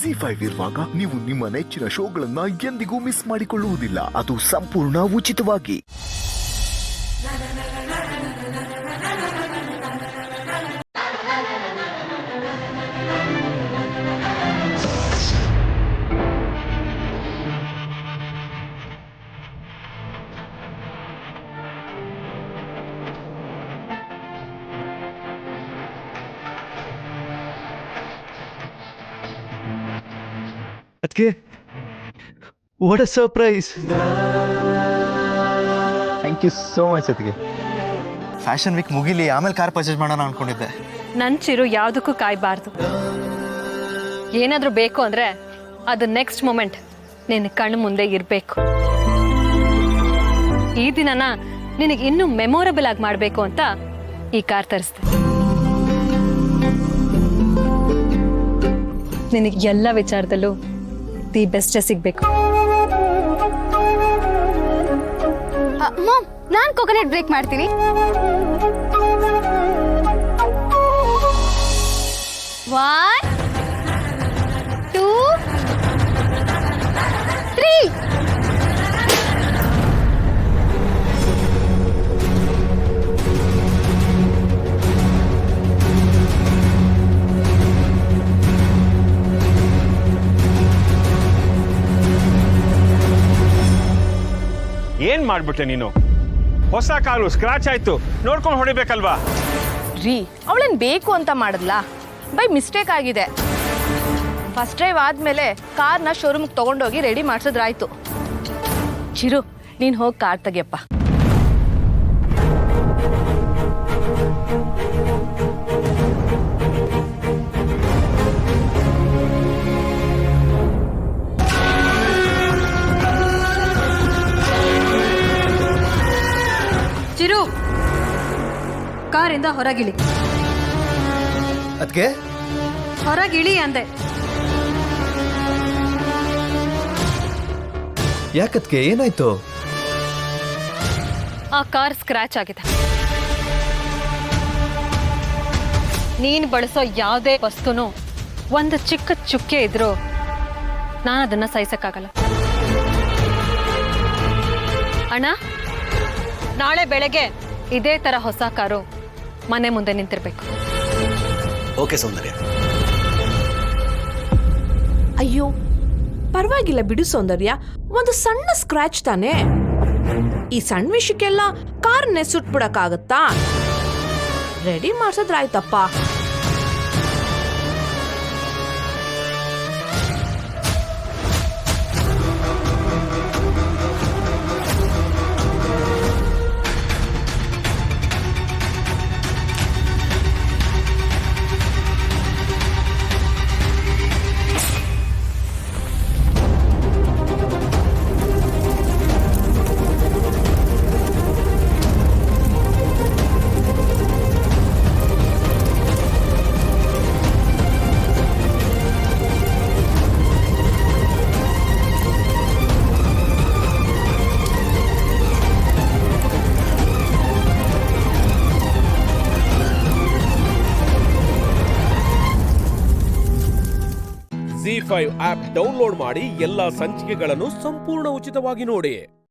ZEE5 ಇರುವಾಗ ನೀವು ನಿಮ್ಮ ನೆಚ್ಚಿನ ಶೋಗಳನ್ನ ಎಂದಿಗೂ ಮಿಸ್ ಮಾಡಿಕೊಳ್ಳುವುದಿಲ್ಲ. ಅದು ಸಂಪೂರ್ಣ ಉಚಿತವಾಗಿ. ಅದಕ್ಕೆ what a surprise. Thank you so much. ಅದಕ್ಕೆ ಫ್ಯಾಷನ್ ವೀಕ್ ಮುಗಿಲಿ ಆಮೇಲೆ ಕಾರ್ ಪರ್ಚೇಸ್ ಮಾಡೋಣ ಅನ್ಕೊಂಡಿದ್ದೆ. ನನ್ನ ಚಿರು ಯಾವುದಕ್ಕೂ ಕಾಯಬಾರ್ದು. ಏನಾದರೂ ಬೇಕು ಅಂದರೆ ಅದು ನೆಕ್ಸ್ಟ್ ಮೂಮೆಂಟ್ ನಿನ್ನ ಕಣ್ಣು ಮುಂದೆ ಇರಬೇಕು. ಈ ದಿನನ ನಿನಗೆ ಇನ್ನೂ ಮೆಮೊರಬಲ್ ಆಗಿ ಮಾಡಬೇಕು ಅಂತ ಈ ಕಾರ್ ತರಿಸ್ದೆ. ನಿನಗೆ ಎಲ್ಲ ವಿಚಾರದಲ್ಲೂ ದಿ ಬೆಸ್ಟೇ ಸಿಗಬೇಕು. ಮಾಮ್, ನಾನು ಕೋಕೋನಟ್ ಬ್ರೇಕ್ ಮಾಡ್ತೀನಿ. 1 2 3. ಏನ್ ಮಾಡ್ಬಿಟ್ಟೆ ನೀನು? ಹೊಸ ಕಾಲು ಸ್ಕ್ರಾಚ್ ಆಯ್ತು, ನೋಡ್ಕೊಂಡು ಹೊಡಿಬೇಕಲ್ವಾ? ರೀ, ಅವಳೇನು ಬೇಕು ಅಂತ ಮಾಡಿದ್ಲಾ? ಬೈ ಮಿಸ್ಟೇಕ್ ಆಗಿದೆ. ಫಸ್ಟ್ ಡ್ರೈವ್ ಆದಮೇಲೆ ಕಾರ್ನ ಶೋರೂಮ್ಗೆ ತೊಗೊಂಡೋಗಿ ರೆಡಿ ಮಾಡಿಸಿದ್ರಾಯ್ತು. ಚಿರು, ನೀನು ಹೋಗಿ ಕಾರ್ ತೆಗಿಯಪ್ಪ. ಚಿರು, ಕಾರಿಂದ ಹೊರಗಿಳಿ. ಅದಕ್ಕೆ ಹೊರಗಿಳಿ ಅಂದೆ. ಯಾಕದ್ಕೆ ಏನಾಯ್ತು? ಆ ಕಾರ್ ಸ್ಕ್ರಾಚ್ ಆಗಿದೆ. ನೀನು ಬಳಸೋ ಯಾವುದೇ ವಸ್ತುನೂ ಒಂದು ಚಿಕ್ಕ ಚುಕ್ಕೆ ಇದ್ರೂ ನಾನು ಅದನ್ನ ಸಹಿಸಕ್ಕಾಗಲ್ಲ. ಅಣ್ಣ, ನಾಳೆ ಬೆಳಗ್ಗೆ ಇದೇ ತರ ಹೊಸ ಕಾರು ಮನೆ ಮುಂದೆ ನಿಂತಿರ್ಬೇಕು. ಓಕೆ ಸೌಂದರ್ಯ. ಅಯ್ಯೋ, ಪರವಾಗಿಲ್ಲ ಬಿಡು ಸೌಂದರ್ಯ, ಒಂದು ಸಣ್ಣ ಸ್ಕ್ರಾಚ್ ತಾನೆ. ಈ ಸಣ್ಣ ವಿಷಯಕ್ಕೆಲ್ಲ ಕಾರ್ನೆ ಸುಟ್ಬಿಡಕ್ಕಾಗತ್ತಾ? ರೆಡಿ ಮಾಡ್ಸೋದ್ರಾಯ್ತಪ್ಪ. ZEE5 ಆಪ್ ಡೌನ್ಲೋಡ್ ಮಾಡಿ ಎಲ್ಲಾ ಸಂಚಿಕೆಗಳನ್ನು ಸಂಪೂರ್ಣ ಉಚಿತವಾಗಿ ನೋಡಿ.